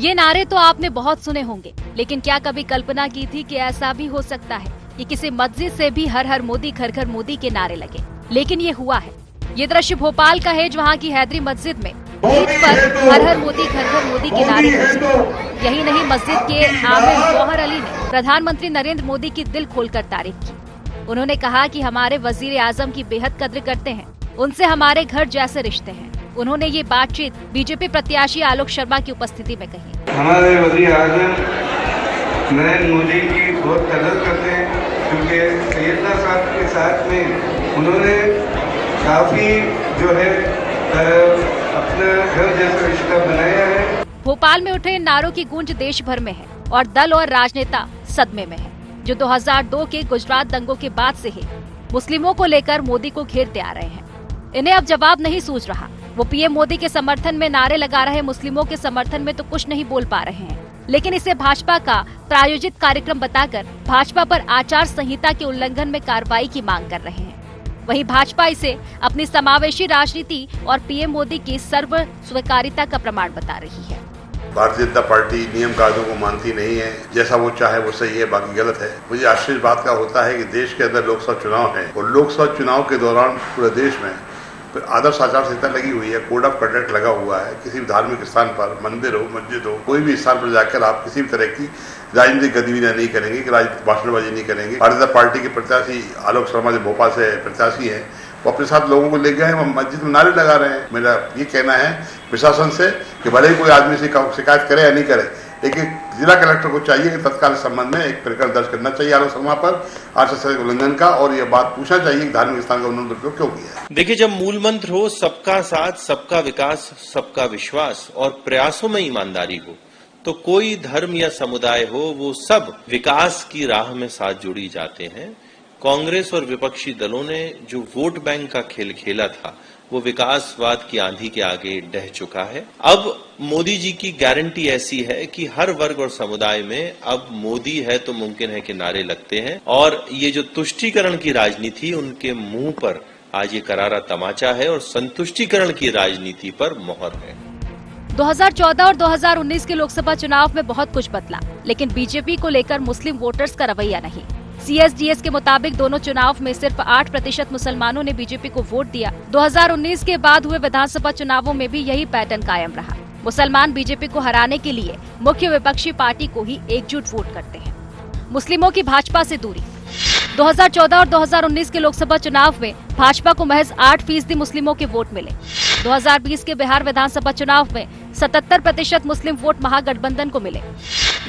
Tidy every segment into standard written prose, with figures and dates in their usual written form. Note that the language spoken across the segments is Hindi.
ये नारे तो आपने बहुत सुने होंगे, लेकिन क्या कभी कल्पना की थी कि ऐसा भी हो सकता है कि किसी मस्जिद से भी हर हर मोदी घर घर मोदी के नारे लगे। लेकिन ये हुआ है। ये दृश्य भोपाल का है, जहाँ की हैदरी मस्जिद में ईद पर हर हर मोदी घर घर मोदी के नारे गूंजे। यही नहीं, मस्जिद के आमिर गौहर अली ने प्रधानमंत्री नरेंद्र मोदी की दिल खोलकर तारीफ की। उन्होंने कहा कि हमारे वजीर आजम की बेहद कद्र करते हैं, उनसे हमारे घर जैसे रिश्ते हैं। उन्होंने ये बातचीत बीजेपी प्रत्याशी आलोक शर्मा की उपस्थिति में कही। हमारे वजीर आजम नरेंद्र मोदी की बहुत कदर करते हैं, क्योंकि सैयदना साहब के साथ में उन्होंने काफी जो है अपना घर जैसा रिश्ता बनाया है। भोपाल में उठे इन नारों की गूंज देश भर में है और दल और राजनेता सदमे में है, जो 2002 के गुजरात दंगों के बाद से ही मुस्लिमों को लेकर मोदी को घेरते आ रहे हैं। इन्हें अब जवाब नहीं सूझ रहा। वो पीएम मोदी के समर्थन में नारे लगा रहे मुस्लिमों के समर्थन में तो कुछ नहीं बोल पा रहे हैं, लेकिन इसे भाजपा का प्रायोजित कार्यक्रम बताकर भाजपा पर आचार संहिता के उल्लंघन में कार्रवाई की मांग कर रहे हैं। वहीं भाजपा इसे अपनी समावेशी राजनीति और पीएम मोदी की सर्व स्वीकारिता का प्रमाण बता रही है। भारतीय जनता पार्टी नियम कायदों को मानती नहीं है। जैसा वो चाहे वो सही है, बाकी गलत है। मुझे आश्चर्य बात का होता है कि देश के अंदर लोकसभा चुनाव है और लोकसभा चुनाव के दौरान पूरे देश में आदर्श आचार संहिता लगी हुई है, कोड ऑफ कंडक्ट लगा हुआ है। किसी भी धार्मिक स्थान पर, मंदिर हो, मस्जिद हो, कोई भी स्थान पर जाकर आप किसी भी तरह की राजनीतिक गतिविधियां नहीं करेंगे, भाषणबाजी नहीं करेंगे। भारतीय जनता पार्टी के प्रत्याशी आलोक शर्मा जो भोपाल से प्रत्याशी हैं, वो अपने साथ लोगों को ले गए हैं, वो मस्जिद में नारे लगा रहे हैं। मेरा ये कहना है प्रशासन से कि भले ही कोई आदमी से शिकायत करे या नहीं करे, लेकिन जिला कलेक्टर को चाहिए कि तत्काल संबंध में एक प्रकरण दर्ज करना चाहिए आलोक शर्मा पर आचार संहिता उल्लंघन का, और ये बात पूछना चाहिए कि धार्मिक स्थान का उन्होंने उपयोग क्यों किया। देखिए, जब मूल मंत्र हो सबका साथ, सबका विकास, सबका विश्वास और प्रयासों में ईमानदारी हो, तो कोई धर्म या समुदाय हो, वो सब विकास की राह में साथ जुड़ी जाते हैं। कांग्रेस और विपक्षी दलों ने जो वोट बैंक का खेल खेला था, वो विकासवाद की आंधी के आगे ढह चुका है। अब मोदी जी की गारंटी ऐसी है कि हर वर्ग और समुदाय में अब मोदी है तो मुमकिन है कि नारे लगते हैं, और ये जो तुष्टीकरण की राजनीति, उनके मुंह पर आज ये करारा तमाचा है और संतुष्टीकरण की राजनीति पर मोहर है। 2014 और 2019 के लोकसभा चुनाव में बहुत कुछ बदला, लेकिन बीजेपी को लेकर मुस्लिम वोटर्स का रवैया नहीं। CSDS के मुताबिक दोनों चुनाव में सिर्फ 8% मुसलमानों ने बीजेपी को वोट दिया। 2019 के बाद हुए विधानसभा चुनावों में भी यही पैटर्न कायम रहा। मुसलमान बीजेपी को हराने के लिए मुख्य विपक्षी पार्टी को ही एकजुट वोट करते हैं। मुस्लिमों की भाजपा से दूरी। 2014 और 2019 के लोकसभा चुनाव में भाजपा को महज 8% मुस्लिमों के वोट मिले। 2020 के बिहार विधानसभा चुनाव में 77% मुस्लिम वोट महागठबंधन को मिले।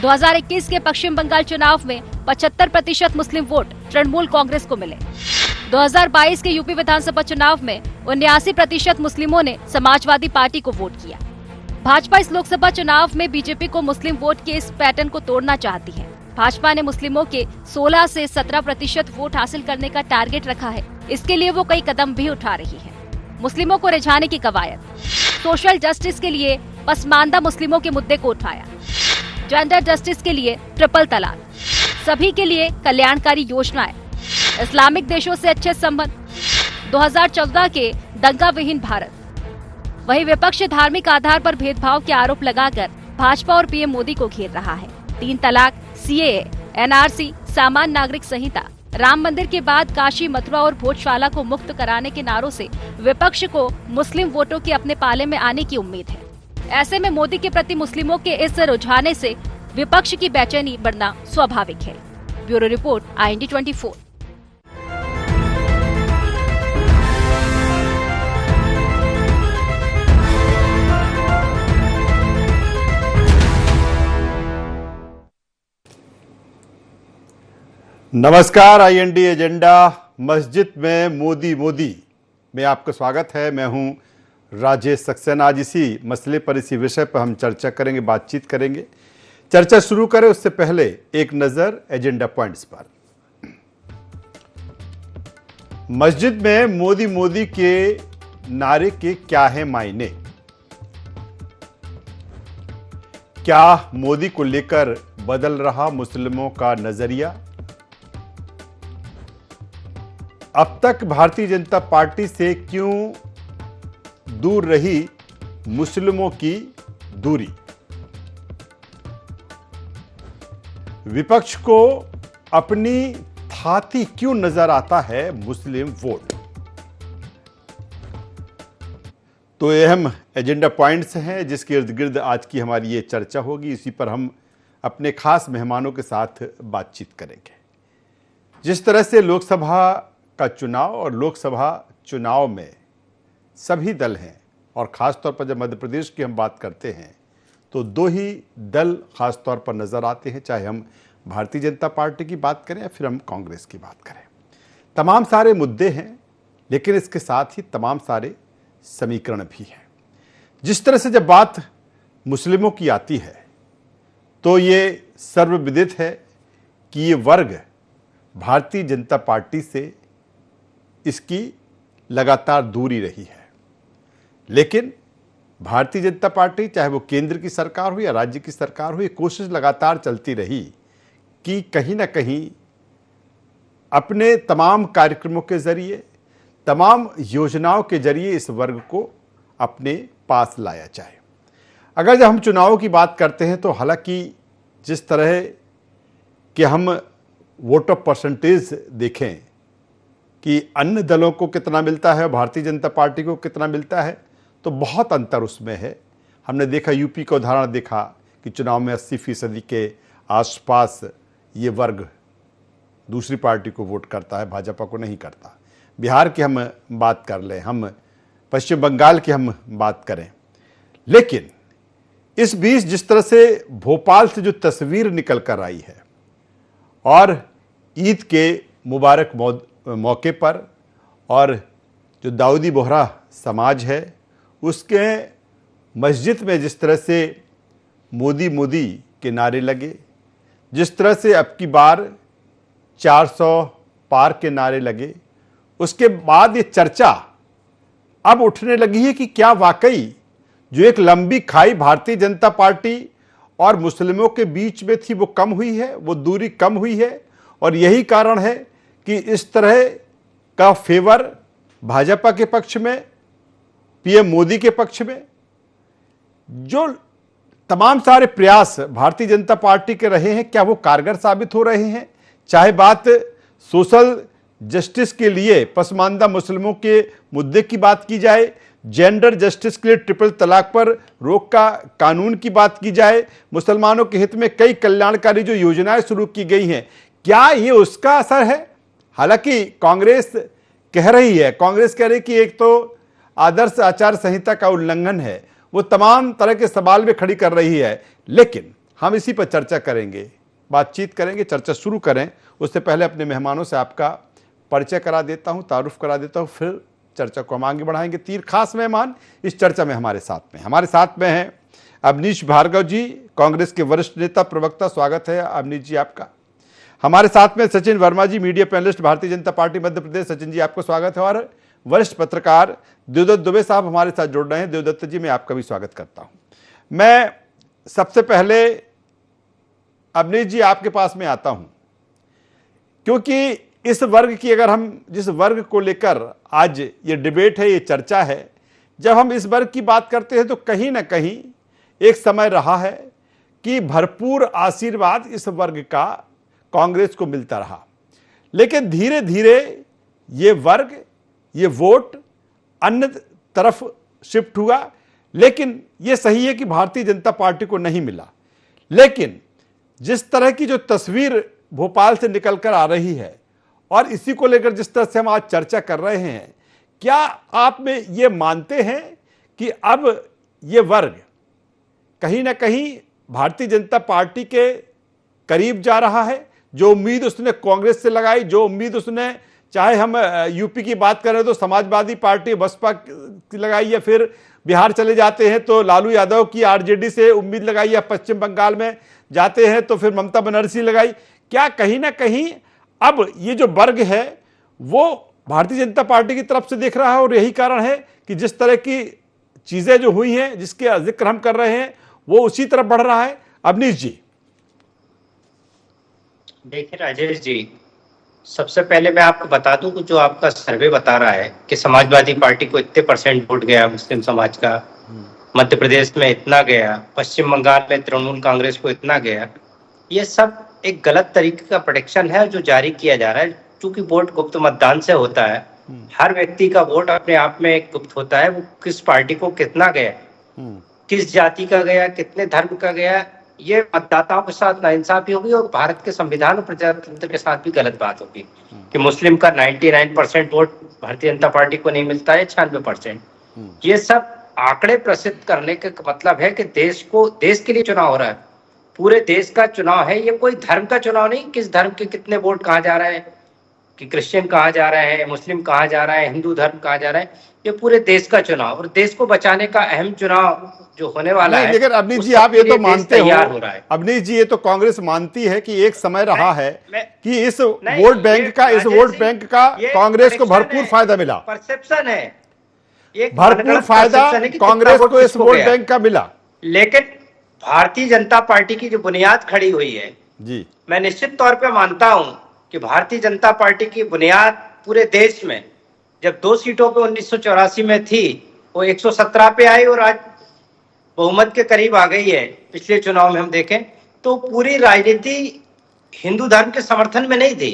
2021 के पश्चिम बंगाल चुनाव में 75% मुस्लिम वोट तृणमूल कांग्रेस को मिले। 2022 के यूपी विधानसभा चुनाव में 79% मुस्लिमों ने समाजवादी पार्टी को वोट किया। भाजपा इस लोकसभा चुनाव में बीजेपी को मुस्लिम वोट के इस पैटर्न को तोड़ना चाहती है। भाजपा ने मुस्लिमों के 16 से 17% वोट हासिल करने का टारगेट रखा है। इसके लिए वो कई कदम भी उठा रही है। मुस्लिमों को रिझाने की कवायद, सोशल जस्टिस के लिए पसमानदा मुस्लिमों के मुद्दे को उठाया, जेंडर जस्टिस के लिए ट्रिपल तलाक, सभी के लिए कल्याणकारी योजनाएं, इस्लामिक देशों से अच्छे संबंध, 2014 के दंगा विहीन भारत। वहीं विपक्ष धार्मिक आधार पर भेदभाव के आरोप लगाकर भाजपा और पीएम मोदी को घेर रहा है। 3 तलाक, CAA, NRC, सामान्य नागरिक संहिता, राम मंदिर के बाद काशी, मथुरा और भोजशाला को मुक्त कराने के नारों से विपक्ष को मुस्लिम वोटों के अपने पाले में आने की उम्मीद है। ऐसे में मोदी के प्रति मुस्लिमों के इस रुझाने से विपक्ष की बेचैनी बढ़ना स्वाभाविक है। Bureau report, IND 24। नमस्कार, IND एजेंडा मस्जिद में मोदी मोदी में आपका स्वागत है। मैं हूं राजेश सक्सेना। आज इसी मसले पर, इसी विषय पर हम चर्चा करेंगे, बातचीत करेंगे। चर्चा शुरू करें उससे पहले एक नजर एजेंडा पॉइंट्स पर। मस्जिद में मोदी मोदी के नारे के क्या है मायने? क्या मोदी को लेकर बदल रहा मुस्लिमों का नजरिया? अब तक भारतीय जनता पार्टी से क्यों दूर रही मुस्लिमों की दूरी? विपक्ष को अपनी थाती क्यों नजर आता है मुस्लिम वोट? तो ये अहम एजेंडा पॉइंट्स हैं जिसके इर्द गिर्द आज की हमारी ये चर्चा होगी। इसी पर हम अपने खास मेहमानों के साथ बातचीत करेंगे। जिस तरह से लोकसभा का चुनाव और लोकसभा चुनाव में सभी दल हैं, और ख़ास तौर पर जब मध्य प्रदेश की हम बात करते हैं तो दो ही दल ख़ास तौर पर नज़र आते हैं, चाहे हम भारतीय जनता पार्टी की बात करें या फिर हम कांग्रेस की बात करें। तमाम सारे मुद्दे हैं, लेकिन इसके साथ ही तमाम सारे समीकरण भी हैं। जिस तरह से जब बात मुस्लिमों की आती है तो ये सर्वविदित है कि ये वर्ग भारतीय जनता पार्टी से इसकी लगातार दूरी रही है। लेकिन भारतीय जनता पार्टी, चाहे वो केंद्र की सरकार हो या राज्य की सरकार हो, ये कोशिश लगातार चलती रही कि कहीं ना कहीं अपने तमाम कार्यक्रमों के जरिए, तमाम योजनाओं के जरिए इस वर्ग को अपने पास लाया जाए। अगर जब हम चुनावों की बात करते हैं तो हालांकि जिस तरह कि हम वोट ऑफ परसेंटेज देखें कि अन्य दलों को कितना मिलता है, भारतीय जनता पार्टी को कितना मिलता है, तो बहुत अंतर उसमें है। हमने देखा, यूपी का उदाहरण देखा कि चुनाव में 80% के आसपास ये वर्ग दूसरी पार्टी को वोट करता है, भाजपा को नहीं करता। बिहार की हम बात कर लें, हम पश्चिम बंगाल की हम बात करें। लेकिन इस बीच जिस तरह से भोपाल से जो तस्वीर निकल कर आई है और ईद के मुबारक मौके पर, और जो दाऊदी बोहरा समाज है उसके मस्जिद में जिस तरह से मोदी मोदी के नारे लगे, जिस तरह से अब की बार 400 पार के नारे लगे, उसके बाद ये चर्चा अब उठने लगी है कि क्या वाकई जो एक लंबी खाई भारतीय जनता पार्टी और मुस्लिमों के बीच में थी वो कम हुई है, वो दूरी कम हुई है। और यही कारण है कि इस तरह का फेवर भाजपा के पक्ष में, पीएम मोदी के पक्ष में, जो तमाम सारे प्रयास भारतीय जनता पार्टी के रहे हैं, क्या वो कारगर साबित हो रहे हैं? चाहे बात सोशल जस्टिस के लिए पसमानदा मुस्लिमों के मुद्दे की बात की जाए, जेंडर जस्टिस के लिए ट्रिपल तलाक पर रोक का कानून की बात की जाए, मुसलमानों के हित में कई कल्याणकारी जो योजनाएं शुरू की गई हैं, क्या ये उसका असर है? हालांकि कांग्रेस कह रही है, कांग्रेस कह रही कि एक तो आदर्श आचार संहिता का उल्लंघन है, वो तमाम तरह के सवाल में खड़ी कर रही है। लेकिन हम इसी पर चर्चा करेंगे, बातचीत करेंगे। चर्चा शुरू करें उससे पहले अपने मेहमानों से आपका परिचय करा देता हूं, तारुफ करा देता हूं, फिर चर्चा को हम आगे बढ़ाएंगे। 3 खास मेहमान इस चर्चा में हमारे साथ में हैं अवनीश भार्गव जी, कांग्रेस के वरिष्ठ नेता, प्रवक्ता। स्वागत है अवनीश जी आपका। हमारे साथ में सचिन वर्मा जी, media panelist, Bharatiya Janata party Madhya Pradesh. Sachin ji आपको स्वागत है। और वरिष्ठ पत्रकार देवदत्त दुबे साहब हमारे साथ जुड़ रहे हैं। देवदत्त जी, मैं आपका भी स्वागत करता हूं। मैं सबसे पहले अवनीश जी आपके पास में आता हूं, क्योंकि इस वर्ग की, अगर हम जिस वर्ग को लेकर आज ये डिबेट है, ये चर्चा है, जब हम इस वर्ग की बात करते हैं तो कहीं ना कहीं एक समय रहा है कि भरपूर आशीर्वाद इस वर्ग का कांग्रेस को मिलता रहा। लेकिन धीरे धीरे ये वर्ग, ये वोट अन्य तरफ शिफ्ट हुआ। लेकिन ये सही है कि भारतीय जनता पार्टी को नहीं मिला। लेकिन जिस तरह की जो तस्वीर भोपाल से निकल कर आ रही है और इसी को लेकर जिस तरह से हम आज चर्चा कर रहे हैं, क्या आप में ये मानते हैं कि अब ये वर्ग कहीं ना कहीं भारतीय जनता पार्टी के करीब जा रहा है? जो उम्मीद उसने कांग्रेस से लगाई, जो उम्मीद उसने, चाहे हम यूपी की बात करें तो समाजवादी पार्टी बसपा की लगाई, या फिर बिहार चले जाते हैं तो लालू यादव की आरजेडी से उम्मीद लगाई, या पश्चिम बंगाल में जाते हैं तो फिर ममता बनर्जी लगाई, क्या कहीं ना कहीं अब ये जो वर्ग है वो भारतीय जनता पार्टी की तरफ से देख रहा है? और यही कारण है कि जिस तरह की चीजें जो हुई हैं, जिसके जिक्र हम कर रहे हैं, वो उसी तरफ बढ़ रहा है। अवनीश जी। देखिए राजेश जी, सबसे पहले मैं आपको बता दूं कि जो आपका सर्वे बता रहा है कि समाजवादी पार्टी को इतने % वोट गया, मुस्लिम समाज का मध्य प्रदेश में इतना गया, पश्चिम बंगाल में तृणमूल कांग्रेस को इतना गया, ये सब एक गलत तरीके का प्रोटेक्शन है जो जारी किया जा रहा है। चूंकि वोट गुप्त मतदान से होता है, हर व्यक्ति का वोट अपने आप में एक गुप्त होता है। वो किस पार्टी को कितना गया, किस जाति का गया, कितने धर्म का गया, ये मतदाताओं के साथ नाइंसाफी होगी और भारत के संविधान और प्रजातंत्र के साथ भी गलत बात होगी कि मुस्लिम का 99% वोट भारतीय जनता पार्टी को नहीं मिलता है, 96%। ये सब आंकड़े प्रसिद्ध करने का मतलब है कि देश के लिए चुनाव हो रहा है, पूरे देश का चुनाव है। ये कोई धर्म का चुनाव नहीं, किस धर्म के कितने वोट कहाँ जा रहे हैं, कि क्रिश्चियन कहाँ जा रहे हैं, मुस्लिम कहाँ जा रहा है, हिंदू धर्म कहाँ जा रहा है। ये पूरे देश का चुनाव और देश को बचाने का अहम चुनाव जो होने वाला है। लेकिन अवनीश जी आप ये तो मानते हो, अवनीश जी ये तो कांग्रेस मानती है कि एक समय रहा है कि इस वोट बैंक का कांग्रेस को भरपूर फायदा मिला, परसेप्शन है, भरपूर फायदा कांग्रेस को इस वोट बैंक का मिला। लेकिन भारतीय जनता पार्टी की जो बुनियाद खड़ी हुई है जी, मैं निश्चित तौर पे मानता हूं कि भारतीय जनता पार्टी की बुनियाद पूरे देश में जब 2 सीटों पे 1984 में थी, वो 117 पे आई और आज बहुमत के करीब आ गई है। पिछले चुनाव में हम देखें तो पूरी राजनीति हिंदू धर्म के समर्थन में नहीं थी।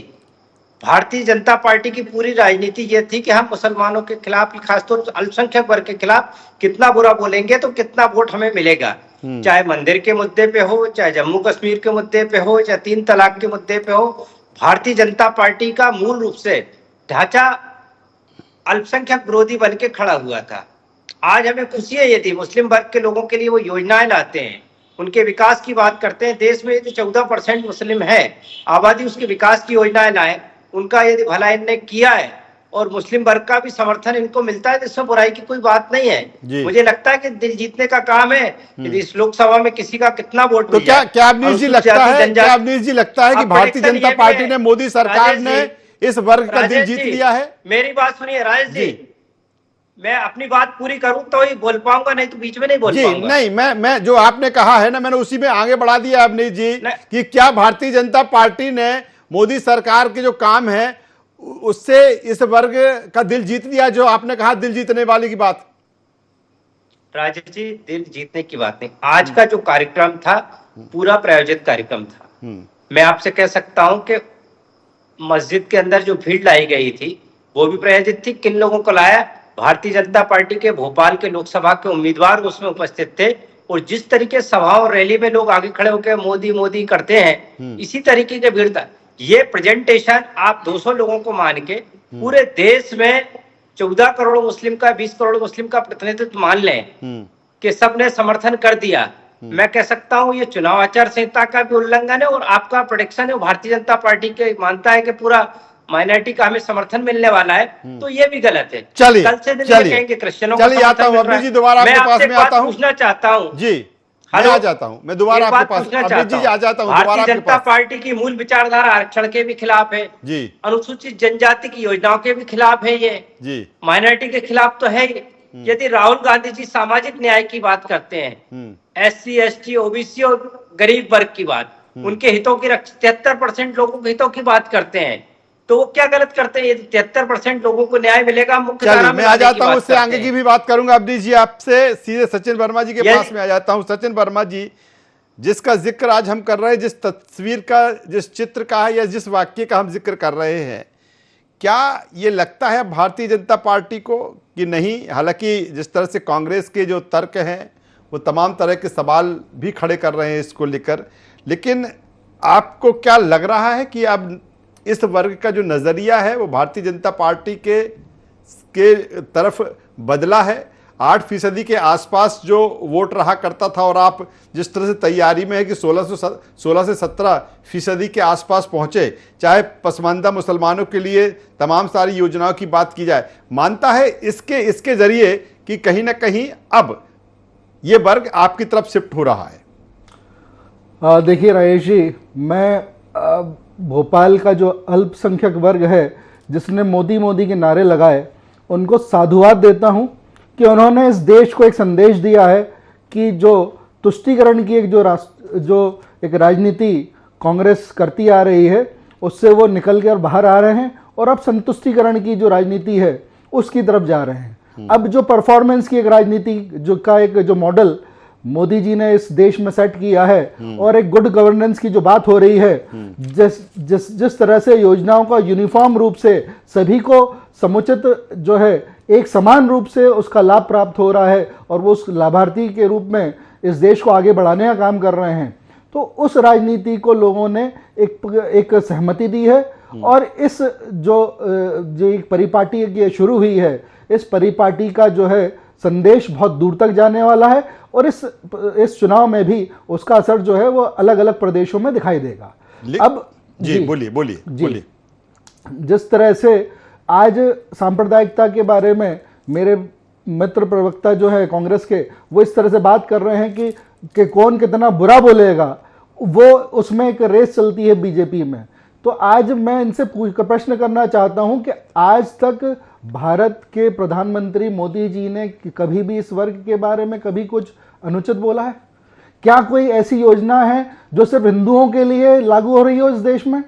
भारतीय जनता पार्टी की पूरी राजनीति ये थी कि हम मुसलमानों के खिलाफ, खासतौर से अल्पसंख्यक वर्ग के खिलाफ कितना बुरा बोलेंगे तो कितना वोट हमें मिलेगा, चाहे मंदिर के मुद्दे पे हो, चाहे जम्मू कश्मीर के मुद्दे पे हो, चाहे 3 तलाक के मुद्दे पे हो। भारतीय जनता पार्टी का मूल रूप से ढांचा अल्पसंख्यक विरोधी बन के खड़ा हुआ था। आज हमें खुशी है यदि मुस्लिम वर्ग के लोगों के लिए वो योजनाएं लाते हैं, उनके विकास की बात करते हैं। देश में यदि 14% मुस्लिम है आबादी, उसके विकास की योजनाएं लाए, उनका यदि भला इनने किया है और मुस्लिम वर्ग का भी समर्थन इनको मिलता है तो इसमें बुराई की कोई बात नहीं है। मुझे लगता है कि दिल जीतने का काम है। यदि इस लोकसभा में किसी का कितना वोट तो क्या अवनीश जी लगता है कि भारतीय जनता पार्टी ने, मोदी सरकार ने इस वर्ग का दिल जीत लिया है? मेरी बात सुनिए राजेश जी, मैं अपनी बात पूरी करूं तो ही बोल पाऊंगा, नहीं तो बीच में नहीं बोल पाऊंगा। नहीं, मैं जो आपने कहा है ना, मैंने उसी में आगे बढ़ा दिया अवनीश जी कि क्या भारतीय जनता पार्टी ने मोदी सरकार के जो काम है उससे इस वर्ग का दिल जीत लिया, जो आपने कहा दिल जीतने वाली की बात? राजेश जी, दिल जीतने की बात नहीं, आज का जो कार्यक्रम था पूरा प्रायोजित कार्यक्रम था। मैं आपसे कह सकता हूं कि मस्जिद के अंदर जो भीड़ लाई गई थी वो भी प्रायोजित थी। किन लोगों को लाया? भारतीय जनता पार्टी के भोपाल के लोकसभा के उम्मीदवार उसमें उपस्थित थे और जिस तरीके सभाओं और रैली में लोग आगे खड़े होकर मोदी मोदी करते हैं, इसी तरीके की भीड़ था। ये प्रेजेंटेशन आप 200 लोगों को मान के पूरे देश में 14 करोड़ मुस्लिम का, 20 करोड़ मुस्लिम का प्रतिनिधित्व मान लें कि सबने समर्थन कर दिया। मैं कह सकता हूं ये चुनाव आचार संहिता का भी उल्लंघन है और आपका प्रोटेक्शन है। भारतीय जनता पार्टी के मानता है कि पूरा माइनॉरिटी का हमें समर्थन मिलने वाला है, तो ये भी गलत है। चलिए कल से कहेंगे क्रिश्चियनों को आता हूं अभी जी, दोबारा आपके पास में आता हूं, पूछना चाहता हूं जी, मैं आ जाता हूं, मैं दोबारा आपके पास आ जाता हूं। भारतीय जनता पार्टी की मूल विचारधारा आरक्षण के भी खिलाफ है जी, अनुसूचित जनजाति की योजनाओं के भी खिलाफ है ये जी, माइनॉरिटी के खिलाफ तो है। यदि राहुल गांधी जी सामाजिक न्याय की बात करते हैं, SC ST OBC और गरीब वर्ग की बात, उनके हितों की 73% लोगों के हितों की बात करते हैं, तो वो क्या गलत करते हैं? यदि 73% लोगों को न्याय मिलेगा, मुख्य धारा में मैं आ जाता हूं, उससे आगे की भी बात करूंगा। अवनीश जी आपसे सीधे सचिन वर्मा जी के पास में आ जाता हूं। सचिन वर्मा जी, जिसका जिक्र आज हम कर रहे हैं, जिस तस्वीर का, जिस चित्र का है या जिस वाक्य का हम जिक्र कर रहे हैं, क्या ये लगता है भारतीय जनता पार्टी को कि नहीं? हालांकि जिस तरह से कांग्रेस के जो तर्क हैं वो तमाम तरह के सवाल भी खड़े कर रहे हैं इसको लेकर, लेकिन आपको क्या लग रहा है कि अब इस वर्ग का जो नज़रिया है वो भारतीय जनता पार्टी के तरफ बदला है? 8% के आसपास जो वोट रहा करता था और आप जिस तरह से तैयारी में है कि 16 से 17% के आसपास पहुंचे, चाहे पसमानदा मुसलमानों के लिए तमाम सारी योजनाओं की बात की जाए, मानता है इसके जरिए कि कहीं ना कहीं अब ये वर्ग आपकी तरफ शिफ्ट हो रहा है? देखिए राजेश जी, मैं भोपाल का जो अल्पसंख्यक वर्ग है जिसने मोदी के नारे लगाए, उनको साधुवाद देता हूं कि उन्होंने इस देश को एक संदेश दिया है कि जो तुष्टीकरण की एक राजनीति कांग्रेस करती आ रही है उससे वो निकल कर बाहर आ रहे हैं और अब संतुष्टीकरण की जो राजनीति है उसकी तरफ जा रहे हैं। अब जो परफॉर्मेंस की एक राजनीति जो मॉडल मोदी जी ने इस देश में सेट किया है और एक गुड गवर्नेंस की जो बात हो रही है, जिस तरह से योजनाओं का यूनिफॉर्म रूप से सभी को समुचित जो है एक समान रूप से उसका लाभ प्राप्त हो रहा है और वो उस लाभार्थी के रूप में इस देश को आगे बढ़ाने का काम कर रहे हैं, तो उस राजनीति को लोगों ने एक सहमति दी है। और इस जो एक परिपाटी की शुरू हुई है, इस परिपाटी का जो है संदेश बहुत दूर तक जाने वाला है और इस चुनाव में भी उसका असर जो है वो अलग अलग प्रदेशों में दिखाई देगा। अब जी बोलिए। जिस तरह से आज सांप्रदायिकता के बारे में मेरे मित्र प्रवक्ता जो है कांग्रेस के, वो इस तरह से बात कर रहे हैं कि कौन कितना बुरा बोलेगा, वो उसमें एक रेस चलती है बीजेपी में। तो आज मैं इनसे प्रश्न करना चाहता हूं कि आज तक भारत के प्रधानमंत्री मोदी जी ने कभी भी इस वर्ग के बारे में कभी कुछ अनुचित बोला है? क्या कोई ऐसी योजना है जो सिर्फ हिंदुओं के लिए लागू हो रही हो इस देश में?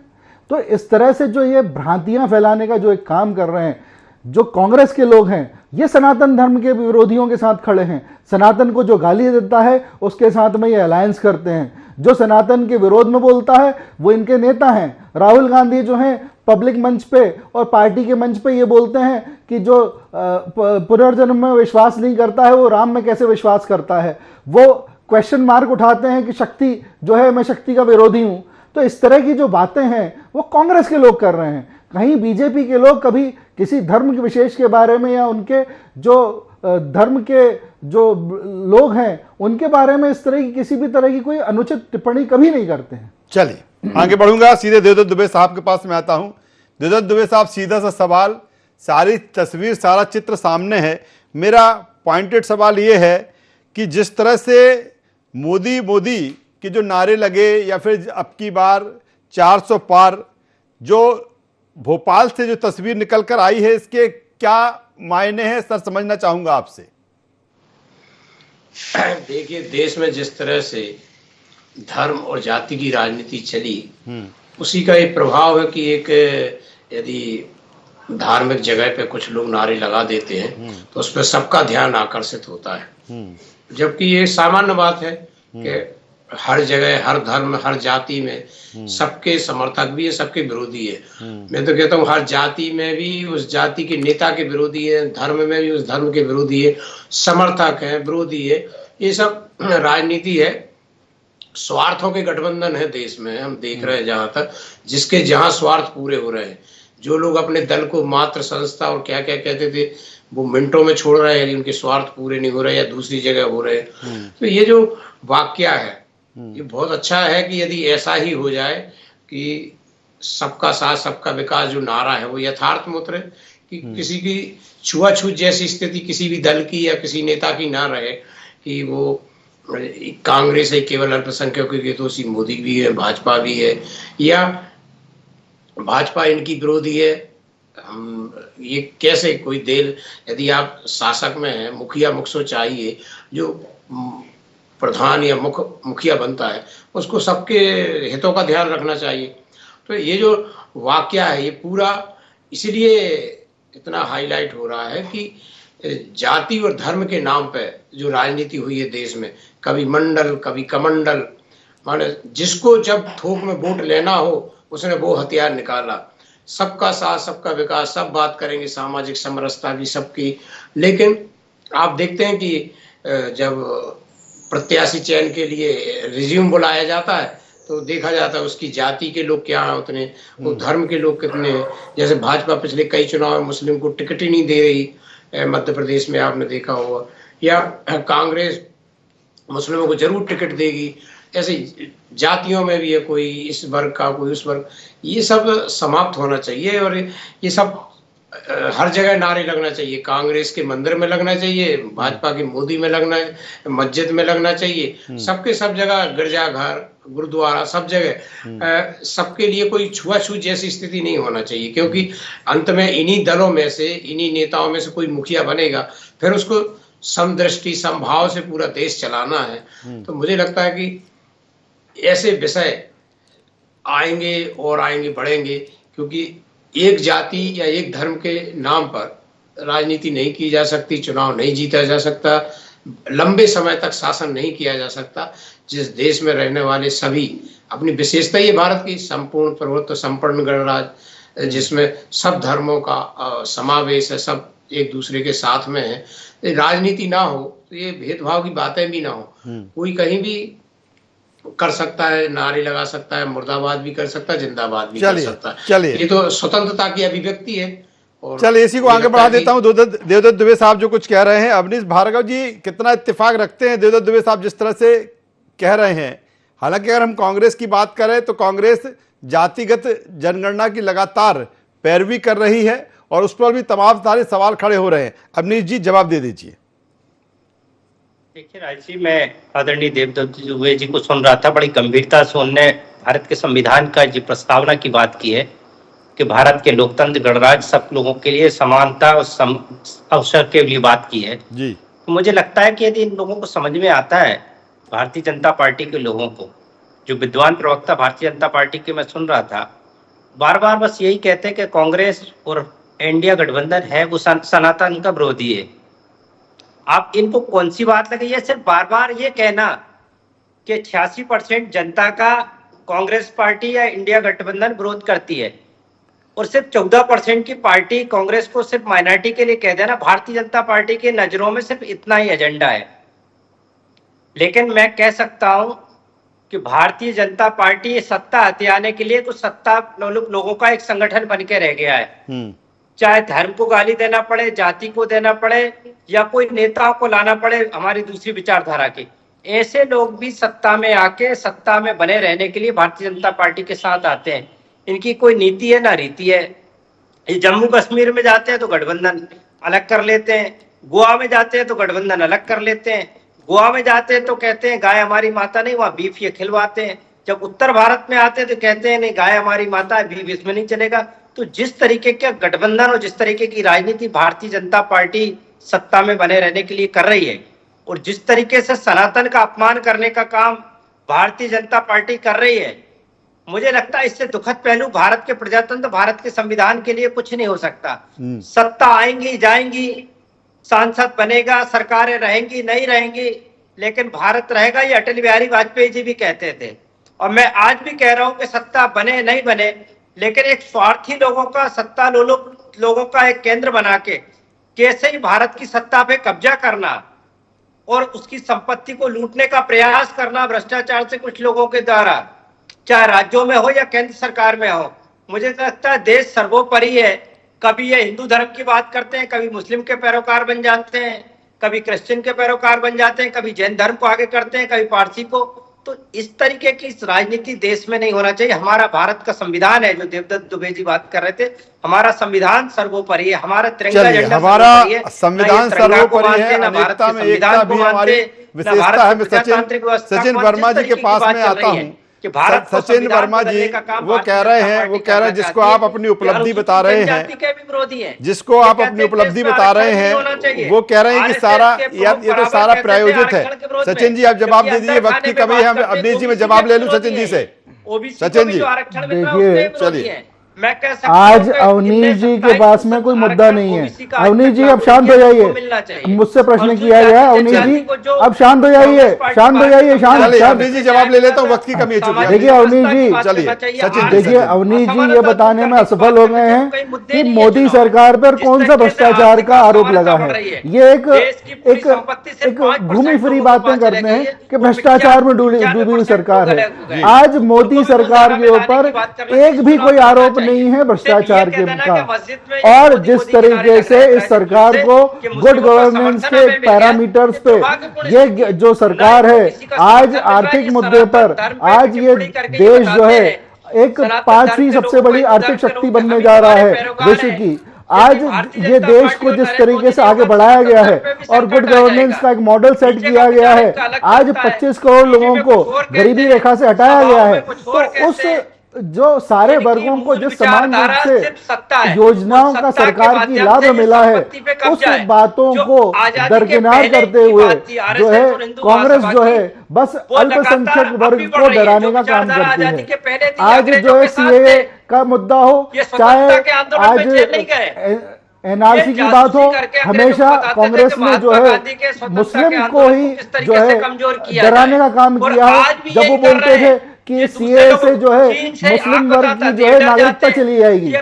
तो इस तरह से जो ये भ्रांतियां फैलाने का जो एक काम कर रहे हैं जो कांग्रेस के लोग हैं, ये सनातन धर्म के विरोधियों के साथ खड़े हैं। सनातन को जो गाली देता है उसके साथ में ये अलायंस करते हैं। जो सनातन के विरोध में बोलता है वो इनके नेता हैं। राहुल गांधी जो हैं पब्लिक मंच पे और पार्टी के मंच पे ये बोलते हैं कि जो पुनर्जन्म में विश्वास नहीं करता है वो राम में कैसे विश्वास करता है। वो क्वेश्चन मार्क उठाते हैं कि शक्ति जो है, मैं शक्ति का विरोधी हूं। तो इस तरह की जो बातें हैं वो कांग्रेस के लोग कर रहे हैं। कहीं बीजेपी के लोग कभी किसी धर्म के विशेष के बारे में या उनके जो धर्म के जो लोग हैं उनके बारे में इस तरह की किसी भी तरह की कोई अनुचित टिप्पणी कभी नहीं करते हैं। चलिए आगे बढ़ूंगा, सीधे देवदत्त दुबे साहब के पास में आता हूं। देवदत्त दुबे साहब, सीधा सा सवाल, सारी तस्वीर सारा चित्र सामने है। मेरा पॉइंटेड सवाल ये है कि जिस तरह से मोदी मोदी के जो नारे लगे या फिर अब की बार 400 पार जो भोपाल से जो तस्वीर निकल कर आई है, इसके क्या मायने हैं सर, समझना चाहूंगा आपसे। देखिए, देश में जिस तरह से धर्म और जाति की राजनीति चली उसी का एक प्रभाव है कि एक यदि धार्मिक जगह पे कुछ लोग नारे लगा देते हैं तो उस पर सबका ध्यान आकर्षित होता है, जबकि ये सामान्य बात है कि हर जगह, हर धर्म, हर जाति में सबके समर्थक भी है, सबके विरोधी है। मैं तो कहता हूँ हर जाति में भी उस जाति के नेता के विरोधी है, धर्म में भी उस धर्म के विरोधी है, समर्थक है, विरोधी है। ये सब राजनीति है, स्वार्थों के गठबंधन है देश में। हम देख रहे हैं जहां तक जिसके जहां स्वार्थ पूरे हो रहे हैं, जो लोग अपने दल को मात्र संस्था और क्या क्या कहते थे वो मिनटों में छोड़ रहे हैं, उनके स्वार्थ पूरे नहीं हो रहे या दूसरी जगह हो रहे हैं। तो ये जो वाक्य है ये बहुत अच्छा है कि यदि ऐसा ही हो जाए कि सबका साथ सबका विकास जो नारा है वो यथार्थ में उतरे, कि किसी की छुआछूत जैसी स्थिति किसी भी दल की या किसी नेता की ना रहे कि वो कांग्रेस है केवल अल्पसंख्यकों की दोषी, मोदी भी है, भाजपा भी है, या भाजपा इनकी विरोधी है। हम ये कैसे कोई देर, यदि आप शासक में हैं, मुखिया मुखसो चाहिए, जो प्रधान या मुखिया बनता है उसको सबके हितों का ध्यान रखना चाहिए। तो ये जो वाकया है ये पूरा इसलिए इतना हाईलाइट हो रहा है कि जाति और धर्म के नाम पे जो राजनीति हुई है देश में, कभी मंडल कभी कमंडल, माने जिसको जब थोक में वोट लेना हो उसने वो हथियार निकाला। सबका साथ सबका विकास, सब बात करेंगे सामाजिक समरसता की सबकी, लेकिन आप देखते हैं कि जब प्रत्याशी चयन के लिए रिज्यूम बुलाया जाता है तो देखा जाता है उसकी जाति के लोग क्या हैं उतने, वो धर्म के लोग कितने हैं। जैसे भाजपा पिछले कई चुनाव में मुस्लिम को टिकट ही नहीं दे रही, मध्य प्रदेश में आपने देखा होगा, या कांग्रेस मुस्लिमों को जरूर टिकट देगी। ऐसे जातियों में भी है, कोई इस वर्ग का कोई उस वर्ग। ये सब समाप्त होना चाहिए और ये सब हर जगह नारे लगना चाहिए। कांग्रेस के मंदिर में लगना चाहिए, भाजपा के मोदी में लगना, मस्जिद में लगना चाहिए, सबके सब जगह, गिरजाघर, गुरुद्वारा, सब जगह सबके लिए कोई छुआछूत जैसी स्थिति नहीं होना चाहिए, क्योंकि अंत में इन्हीं दलों में से, इन्हीं नेताओं में से कोई मुखिया बनेगा, फिर उसको समदृष्टि समभाव से पूरा देश चलाना है। तो मुझे लगता है कि ऐसे विषय आएंगे और आएंगे, बढ़ेंगे, क्योंकि एक जाति या एक धर्म के नाम पर राजनीति नहीं की जा सकती, चुनाव नहीं जीता जा सकता। लंबे समय तक शासन नहीं किया जा सकता जिस देश में रहने वाले सभी, अपनी विशेषता ही भारत की संपूर्ण प्रभुत्व संपन्न गणराज्य जिसमें सब धर्मों का समावेश है, सब एक दूसरे के साथ में है, राजनीति ना हो तो ये भेदभाव की बातें भी ना हो, कोई कहीं भी कर सकता है, नारे लगा सकता है, मुर्दाबाद भी कर सकता है, जिंदाबाद भी कर सकता है। चलिए, ये तो स्वतंत्रता की अभिव्यक्ति है। चलिए इसी को आगे बढ़ा देता हूं। देवदत्त दुबे साहब जो कुछ कह रहे हैं, अवनीश भार्गव जी कितना इत्तेफाक रखते हैं देवदत्त दुबे साहब जिस तरह से कह रहे हैं? हालांकि अगर हम कांग्रेस की बात करें तो कांग्रेस जातिगत जनगणना की लगातार पैरवी कर रही है और उस पर भी तमाम सारे सवाल खड़े हो रहे हैं। अवनीश जी जवाब दे दीजिए। देखिए राजसी, मैं आदरणीय देवदत्त दुबे जी को सुन रहा था, बड़ी गंभीरता से उनने भारत के संविधान का जी प्रस्तावना की बात की है कि भारत के लोकतंत्र गणराज्य सब लोगों के लिए समानता और अवसर के लिए बात की है जी। तो मुझे लगता है कि यदि इन लोगों को समझ में आता है, भारतीय जनता पार्टी के लोगों को, जो विद्वान प्रवक्ता भारतीय जनता पार्टी के मैं सुन रहा था, बार बार बस यही कहते हैं कि कांग्रेस और इंडिया गठबंधन है वो सनातन का विरोधी है। आप इनको कौन सी बात लगी है सिर्फ बार बार ये कहना कि 86% जनता का कांग्रेस पार्टी या इंडिया गठबंधन विरोध करती है और सिर्फ 14% की पार्टी कांग्रेस को सिर्फ माइनॉरिटी के लिए कह देना, भारतीय जनता पार्टी के नजरों में सिर्फ इतना ही एजेंडा है। लेकिन मैं कह सकता हूं कि भारतीय जनता पार्टी सत्ता हथियाने के लिए तो सत्ता लोगों का एक संगठन बन के रह गया है। चाहे धर्म को गाली देना पड़े, जाति को देना पड़े या कोई नेताओं को लाना पड़े हमारी दूसरी विचारधारा के, ऐसे लोग भी सत्ता में आके सत्ता में बने रहने के लिए भारतीय जनता पार्टी के साथ आते हैं। इनकी कोई नीति है ना रीति है। ये जम्मू कश्मीर में जाते हैं तो गठबंधन अलग कर लेते हैं, गोवा में जाते हैं तो गठबंधन अलग कर लेते हैं, गोवा में जाते हैं तो कहते हैं गाय हमारी माता नहीं, वहां बीफ ये खिलवाते हैं। जब उत्तर भारत में आते हैं तो कहते हैं नहीं गाय हमारी माता है, बीफ इसमें नहीं चलेगा। तो जिस तरीके के गठबंधन और जिस तरीके की राजनीति भारतीय जनता पार्टी सत्ता में बने रहने के लिए कर रही है और जिस तरीके से सनातन का अपमान करने का काम भारतीय जनता पार्टी कर रही है, मुझे लगता है इससे दुखद पहलू भारत के प्रजातंत्र, भारत के संविधान के लिए कुछ नहीं हो सकता। सत्ता आएंगी जाएंगी, सांसद बनेगा, सरकारें रहेंगी नहीं रहेंगी, लेकिन भारत रहेगा। ये अटल बिहारी वाजपेयी जी भी कहते थे और मैं आज भी कह रहा हूं कि सत्ता बने नहीं बने, लेकिन एक स्वार्थी लोगों का सत्ता लोगों का एक केंद्र बना के कैसे ही भारत की सत्ता पे कब्जा करना और उसकी संपत्ति को लूटने का प्रयास करना भ्रष्टाचार से कुछ लोगों के द्वारा, चाहे राज्यों में हो या केंद्र सरकार में हो, मुझे लगता है देश सर्वोपरि है। कभी ये हिंदू धर्म की बात करते हैं, कभी मुस्लिम के पैरोकार बन जाते हैं, कभी क्रिश्चियन के पैरोकार बन जाते हैं, कभी जैन धर्म को आगे करते हैं, कभी पारसी को। तो इस तरीके की राजनीति देश में नहीं होना चाहिए। हमारा भारत का संविधान है, जो देवदत्त दुबे जी बात कर रहे थे, हमारा संविधान सर्वोपरि है, हमारा तिरंगा झंडा हमारा संविधान सर्वोपरि है, अनेकता में एकता भी हमारी विशेषता है। मैं सचिन वर्मा जी के पास में आता हूँ। सचिन वर्मा जी वो कह रहे हैं जिसको आप अपनी उपलब्धि बता रहे हैं, जिसको आप अपनी उपलब्धि बता रहे हैं, वो कह रहे हैं कि सारा ये तो सारा प्रायोजित है। सचिन जी आप जवाब दे दीजिए, वक्त की कमी है, हम अवनीश जी में जवाब ले लूं सचिन जी से। सचिन जी देखिए, चलिए आज अवनीश जी के पास में कोई मुद्दा नहीं है। अवनीश जी अब शांत हो जाइए, मुझसे प्रश्न किया गया। अवनीश जी अब शांत हो जाइए, शांत हो जाइए, शांत। अवनीश जी जवाब ले लेता हूँ, वक्त की कमी है चुकी। देखिए अवनीश जी, चलिए सचिन देखिए अवनीश जी ये बताने में असफल हो गए हैं कि मोदी सरकार पर कौन सा भ्रष्टाचार का आरोप लगा है। ये एक घूमी फिरी बातें करते हैं कि भ्रष्टाचार में डूबी हुई सरकार है। आज मोदी सरकार के ऊपर एक भी कोई आरोप नहीं है भ्रष्टाचार के का। और जिस तरीके से इस सरकार को गुड गवर्नेंस के पैरामीटर्स पे ये जो सरकार है, आज आर्थिक मुद्दे पर आज ये देश जो है एक 5वीं सबसे बड़ी आर्थिक शक्ति बनने जा रहा है विश्व की। आज ये देश को जिस तरीके से आगे बढ़ाया गया है और गुड गवर्नेंस का एक मॉडल सेट किया गया है, आज 25 करोड़ लोगों को गरीबी रेखा से हटाया गया है। तो उस जो सारे वर्गों को जिस समान रूप से योजनाओं का सरकार की लाभ मिला है, उस बातों को दरकिनार करते हुए जो है कांग्रेस जो है बस अल्पसंख्यक वर्ग को डराने का काम करती है। आज जो है सीएए का मुद्दा हो, चाहे आज एनआरसी की बात हो, हमेशा कांग्रेस ने जो है मुस्लिम को ही जो है डराने का काम किया है। जब वो बोलते थे कि सीए से जो है मुस्लिम वर्ग की जो है नागरिकता चली जाएगी,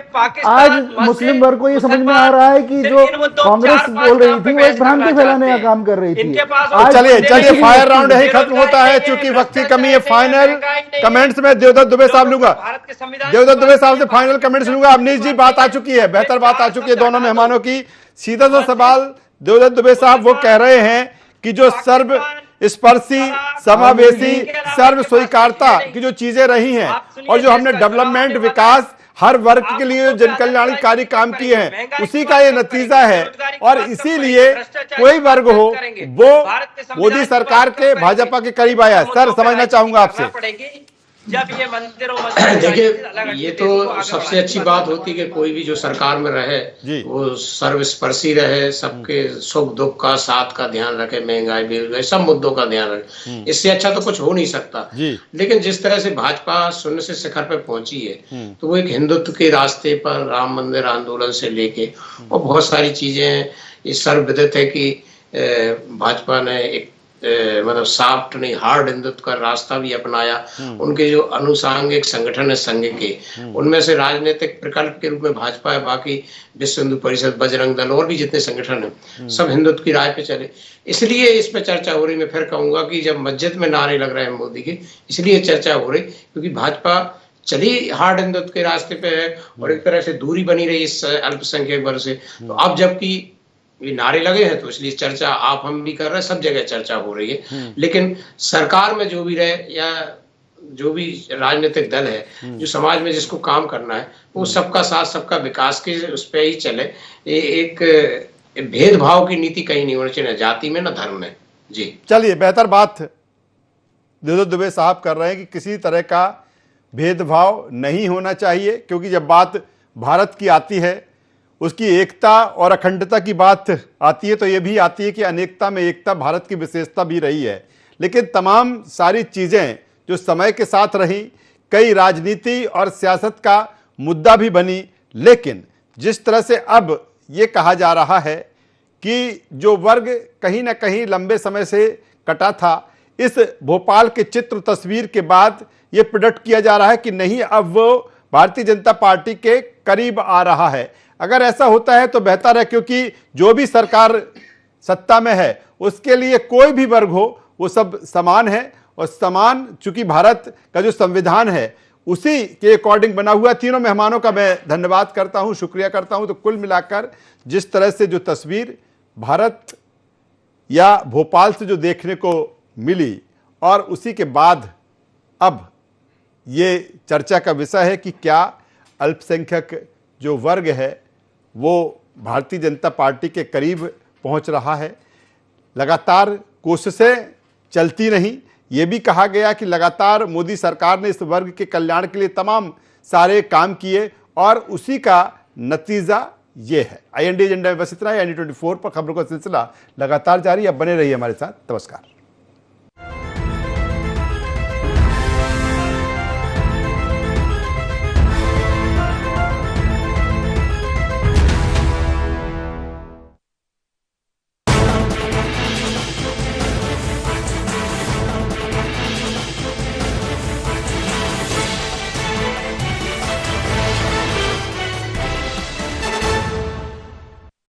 आज मुस्लिम वर्ग को ये समझ में आ रहा है कि जो कांग्रेस बोल रही थी वो एक भ्रांति फैलाने का काम कर रही थी। चलिए फायर राउंड यही खत्म होता है, चूंकि वक्त की कमी है। फाइनल कमेंट्स में देवदत्त दुबे साहब लूंगा, देवदत्त दुबे साहब से फाइनल कमेंट्स लूंगा। अवनीश जी, बात आ चुकी है, बेहतर बात आ चुकी है दोनों मेहमानों की। सीधा सा सवाल देवदत्त दुबे साहब, वो कह रहे हैं कि जो सर्व स्पर्शी, समावेशी, सर्व स्वीकारता की जो चीजें रही हैं और जो हमने डेवलपमेंट, विकास, हर वर्ग के लिए जो जन कल्याणकारी काम किए हैं, उसी का ये नतीजा है। और इसीलिए कोई वर्ग हो वो मोदी सरकार के, भाजपा के करीब आया। सर, समझना चाहूंगा आपसे। जब ये मंदिर देखिए, ये तो सबसे अच्छी बात होती है कि कोई भी जो सरकार में रहे वो सर्वस्पर्शी रहे, सबके सुख दुख का, साथ का ध्यान रखे, महंगाई, बेरोजगारी, सब मुद्दों का ध्यान रखे। इससे अच्छा तो कुछ हो नहीं सकता। लेकिन जिस तरह से भाजपा शून्य से शिखर पे पहुंची है, तो वो एक हिंदुत्व के रास्ते पर राम मंदिर आंदोलन से लेके और बहुत सारी चीजें हैं। ये सर्वविदित है कि भाजपा ने एक मतलब सॉफ्ट नहीं, हार्ड हिंदुत्व का रास्ता भी अपनाया। उनके जो अनुसांगिक संगठन है संघ के, उनमें से राजनीतिक प्रकल्प के रूप में भाजपा है, बाकी विश्व हिंदू परिषद, बजरंग दल और भी जितने संगठन हैं सब हिंदुत्व की राह पे चले। इसलिए इस पे चर्चा हो रही। मैं फिर कहूंगा कि जब मस्जिद में नारे लग रहे हैं मोदी के, इसलिए चर्चा हो रही क्योंकि भाजपा चली हार्ड हिंदुत्व के रास्ते पे है और एक तरह से दूरी बनी रही इस अल्पसंख्यक वर्ग से। तो अब जबकि ये नारे लगे हैं तो इसलिए चर्चा आप हम भी कर रहे हैं, सब जगह चर्चा हो रही है। लेकिन सरकार में जो भी रहे या जो भी राजनीतिक दल है, जो समाज में जिसको काम करना है, वो सबका साथ, सबका विकास के उस पर ही चले। एक भेदभाव की नीति कहीं नहीं होनी चाहिए, न जाति में न धर्म में। जी चलिए, बेहतर बात देवदत्त दुबे साहब कर रहे हैं कि किसी तरह का भेदभाव नहीं होना चाहिए, क्योंकि जब बात भारत की आती है, उसकी एकता और अखंडता की बात आती है, तो ये भी आती है कि अनेकता में एकता भारत की विशेषता भी रही है। लेकिन तमाम सारी चीज़ें जो समय के साथ रही, कई राजनीति और सियासत का मुद्दा भी बनी। लेकिन जिस तरह से अब ये कहा जा रहा है कि जो वर्ग कहीं ना कहीं लंबे समय से कटा था, इस भोपाल के चित्र तस्वीर के बाद ये प्रेडिक्ट किया जा रहा है कि नहीं, अब वो भारतीय जनता पार्टी के करीब आ रहा है। अगर ऐसा होता है तो बेहतर है, क्योंकि जो भी सरकार सत्ता में है उसके लिए कोई भी वर्ग हो वो सब समान है। और समान, चूंकि भारत का जो संविधान है उसी के अकॉर्डिंग बना हुआ। तीनों मेहमानों का मैं धन्यवाद करता हूं, शुक्रिया करता हूं। तो कुल मिलाकर जिस तरह से जो तस्वीर भारत या भोपाल से जो देखने को मिली, और उसी के बाद अब ये चर्चा का विषय है कि क्या अल्पसंख्यक जो वर्ग है वो भारतीय जनता पार्टी के करीब पहुंच रहा है। लगातार कोशिशें चलती रहीं। ये भी कहा गया कि लगातार मोदी सरकार ने इस वर्ग के कल्याण के लिए तमाम सारे काम किए और उसी का नतीजा ये है। IND एजेंडा में बस इतना ही। IND 24 पर खबरों का सिलसिला लगातार जारी। अब बने रहिए हमारे साथ। नमस्कार।